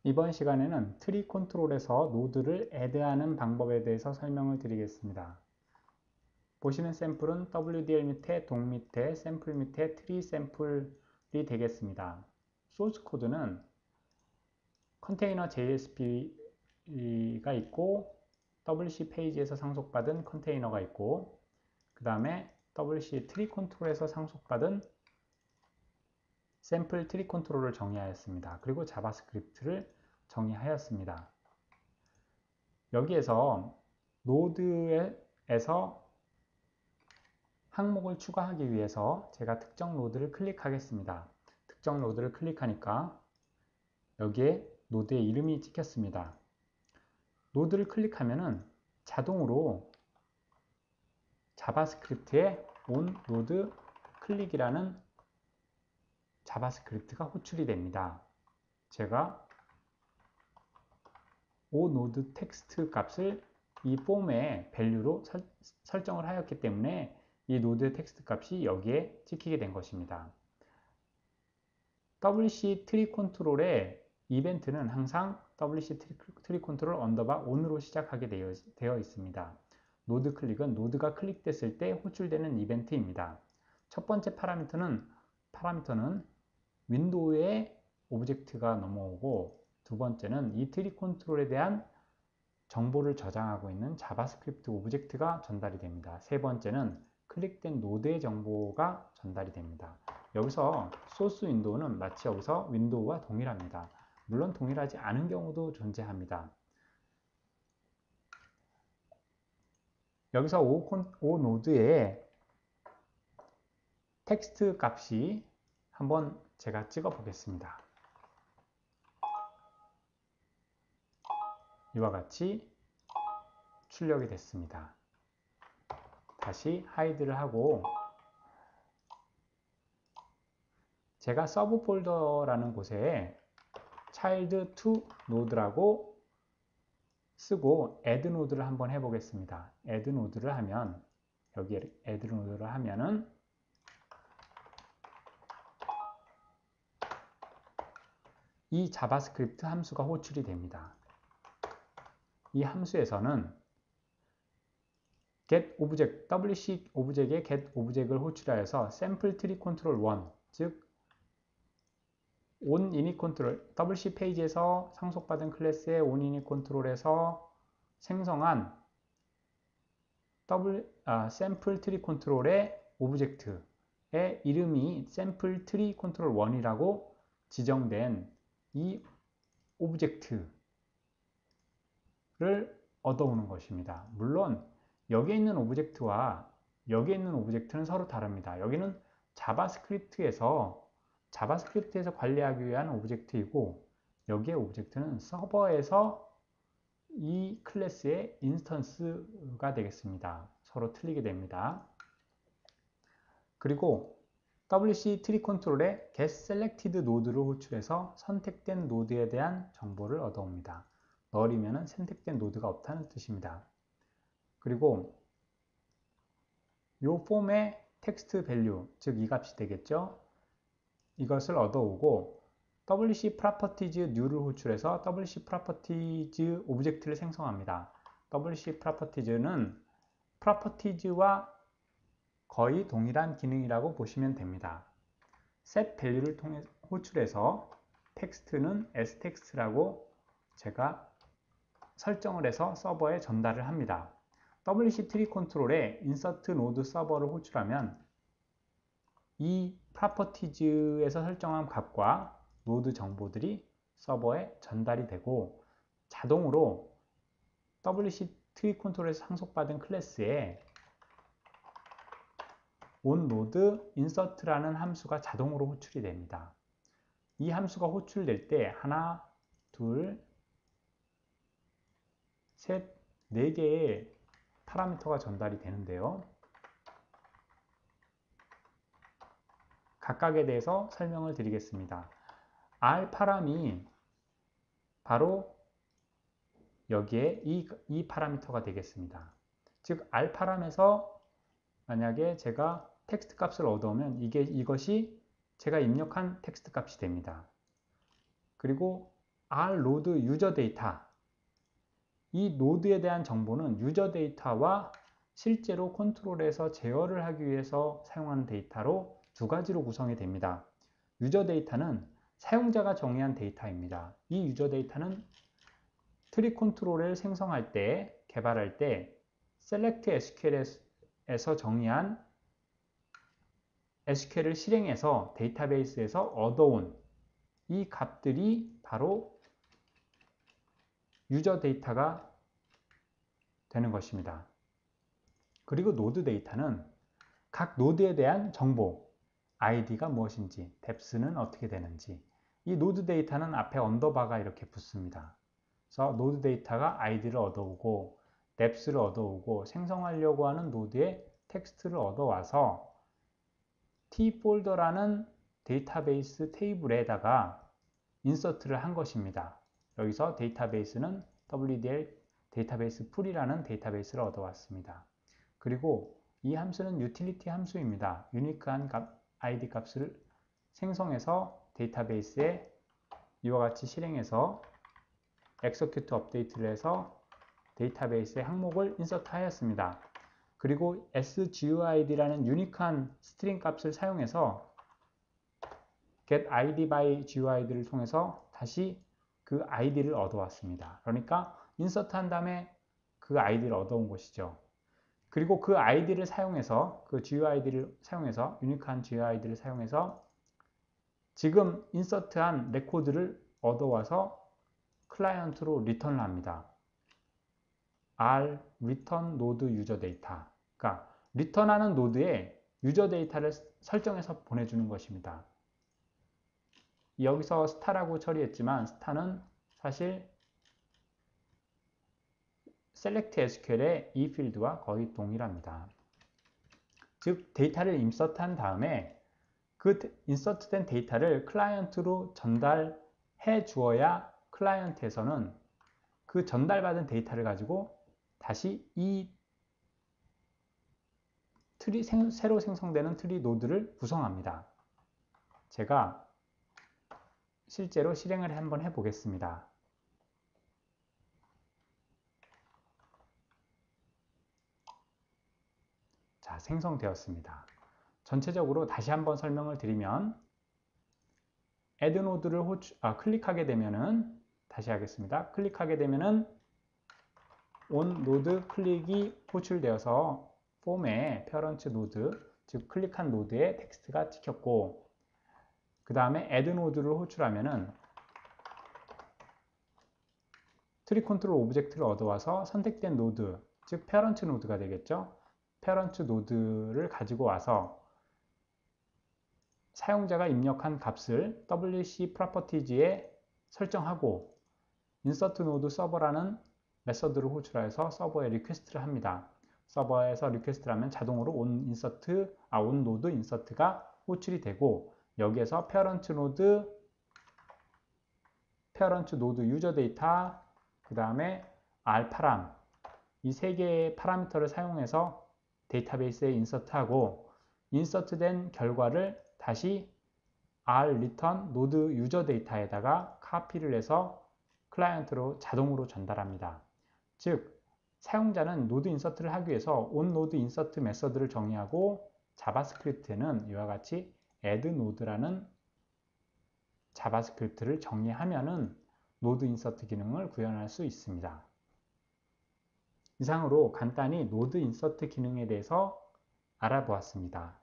이번 시간에는 트리 컨트롤에서 노드를 애드하는 방법에 대해서 설명을 드리겠습니다. 보시는 샘플은 WDL 밑에 동 밑에 샘플 밑에 트리 샘플이 되겠습니다. 소스 코드는 컨테이너 JSP가 있고 WC 페이지에서 상속받은 컨테이너가 있고 그 다음에 WC 트리 컨트롤에서 상속받은 샘플 트리 컨트롤을 정의하였습니다. 그리고 자바스크립트를 정의하였습니다. 여기에서 노드에서 항목을 추가하기 위해서 제가 특정 노드를 클릭하겠습니다. 특정 노드를 클릭하니까 여기에 노드의 이름이 찍혔습니다. 노드를 클릭하면은 자동으로 자바스크립트에 onNode 클릭이라는 자바스크립트가 호출이 됩니다. 제가 onNode 텍스트 값을 이 폼의 밸류로 설정을 하였기 때문에 이 노드의 텍스트 값이 여기에 찍히게 된 것입니다. WC 트리 컨트롤의 이벤트는 항상 WC 트리 컨트롤 언더바 on으로 시작하게 되어 있습니다. 노드 클릭은 노드가 클릭됐을 때 호출되는 이벤트입니다. 첫 번째 파라미터는 윈도우에 오브젝트가 넘어오고 두 번째는 이 트리 컨트롤에 대한 정보를 저장하고 있는 자바스크립트 오브젝트가 전달이 됩니다. 세 번째는 클릭된 노드의 정보가 전달이 됩니다. 여기서 소스 윈도우는 마치 여기서 윈도우와 동일합니다. 물론 동일하지 않은 경우도 존재합니다. 여기서 오노드의 텍스트 값이 한번 제가 찍어 보겠습니다. 이와 같이 출력이 됐습니다. 다시 하이드를 하고 제가 서브 폴더라는 곳에 child2 node라고 쓰고 add node를 한번 해보겠습니다. add node를 하면 여기에 add node를 하면은 이 자바스크립트 함수가 호출이 됩니다. 이 함수에서는 get object, WC 오브젝트에 get 오브젝트를 호출하여서 sample tree control 1, 즉 onInit control, WC 페이지에서 상속받은 클래스의 onInit control에서 생성한 sample tree control의 오브젝트의 이름이 sample tree control 1이라고 지정된 이 오브젝트를 얻어오는 것입니다. 물론 여기에 있는 오브젝트와 여기에 있는 오브젝트는 서로 다릅니다. 여기는 자바스크립트에서 관리하기 위한 오브젝트이고 여기에 오브젝트는 서버에서 이 클래스의 인스턴스가 되겠습니다. 서로 틀리게 됩니다. 그리고 WC 트리 컨트롤에 get selected node를 호출해서 선택된 노드에 대한 정보를 얻어옵니다. 널이면 선택된 노드가 없다는 뜻입니다. 그리고 이 폼의 텍스트 밸류, 즉 이 값이 되겠죠. 이것을 얻어오고 WC properties new를 호출해서 WC properties 오브젝트를 생성합니다. WC properties는 properties와 거의 동일한 기능이라고 보시면 됩니다. set value를 통해 호출해서 텍스트는 stext라고 제가 설정을 해서 서버에 전달을 합니다. WC 트리 컨트롤에 insert node 서버를 호출하면 이 properties에서 설정한 값과 노드 정보들이 서버에 전달이 되고 자동으로 WC 트리 컨트롤에서 상속받은 클래스에 onNode insert라는 함수가 자동으로 호출이 됩니다. 이 함수가 호출될 때 하나, 둘, 셋, 네 개의 파라미터가 전달이 되는데요. 각각에 대해서 설명을 드리겠습니다. R 파람이 바로 여기에 이 파라미터가 되겠습니다. 즉 R 파람에서 만약에 제가 텍스트 값을 얻어오면 이것이 제가 입력한 텍스트 값이 됩니다. 그리고 rload 유저 데이터. 이 노드에 대한 정보는 유저 데이터와 실제로 컨트롤에서 제어를 하기 위해서 사용하는 데이터로 두 가지로 구성이 됩니다. 유저 데이터는 사용자가 정의한 데이터입니다. 이 유저 데이터는 트리 컨트롤을 생성할 때, 개발할 때 select SQL에서 정의한 SQL을 실행해서 데이터베이스에서 얻어온 이 값들이 바로 유저 데이터가 되는 것입니다. 그리고 노드 데이터는 각 노드에 대한 정보, id가 무엇인지, depth는 어떻게 되는지, 이 노드 데이터는 앞에 언더바가 이렇게 붙습니다. 그래서 노드 데이터가 id를 얻어오고 depth를 얻어오고 생성하려고 하는 노드의 텍스트를 얻어와서 tfolder라는 데이터베이스 테이블에다가 인서트를 한 것입니다. 여기서 데이터베이스는 WDL 데이터베이스 풀이라는 데이터베이스를 얻어왔습니다. 그리고 이 함수는 유틸리티 함수입니다. 유니크한 id 값을 생성해서 데이터베이스에 이와 같이 실행해서 execute 업데이트를 해서 데이터베이스의 항목을 인서트 하였습니다. 그리고 sguid라는 유니크한 스트링 값을 사용해서 get id by guid를 통해서 다시 그 id를 얻어왔습니다. 그러니까 인서트 한 다음에 그 id를 얻어온 것이죠. 그리고 그 id를 사용해서 그 guid를 사용해서 유니크한 guid를 사용해서 지금 인서트한 레코드를 얻어와서 클라이언트로 리턴을 합니다. r return node user data. 그러니까 리턴하는 노드에 유저 데이터를 설정해서 보내주는 것입니다. 여기서 스타라고 처리했지만 스타는 사실 select SQL의 이 필드와 거의 동일합니다. 즉 데이터를 인서트한 다음에 그 인서트된 데이터를 클라이언트로 전달해 주어야 클라이언트에서는 그 전달받은 데이터를 가지고 다시 이 트리 새로 생성되는 트리 노드를 구성합니다. 제가 실제로 실행을 한번 해보겠습니다. 자, 생성되었습니다. 전체적으로 다시 한번 설명을 드리면 add 노드를 클릭하게 되면은 다시 하겠습니다. 클릭하게 되면은 on 노드 클릭이 호출되어서 폼에 parent 노드, 즉 클릭한 노드에 텍스트가 찍혔고 그 다음에 add 노드를 호출하면은 트리 컨트롤 오브젝트를 얻어와서 선택된 노드, 즉 parent 노드가 되겠죠. parent 노드를 가지고 와서 사용자가 입력한 값을 WC Properties에 설정하고 insert node server라는 메서드를 호출해서 서버에 리퀘스트를 합니다. 서버에서 리퀘스트를 하면 자동으로 on node insert가 호출이 되고 여기에서 parent node user data 그 다음에 rparam 이 세 개의 파라미터를 사용해서 데이터베이스에 인서트하고 인서트된 결과를 다시 rreturn node user data에다가 카피를 해서 클라이언트로 자동으로 전달합니다. 즉 사용자는 노드 인서트를 하기 위해서 onNode insert 메서드를 정의하고 자바스크립트에는 이와 같이 add node라는 자바스크립트를 정의하면은 노드 인서트 기능을 구현할 수 있습니다. 이상으로 간단히 노드 인서트 기능에 대해서 알아보았습니다.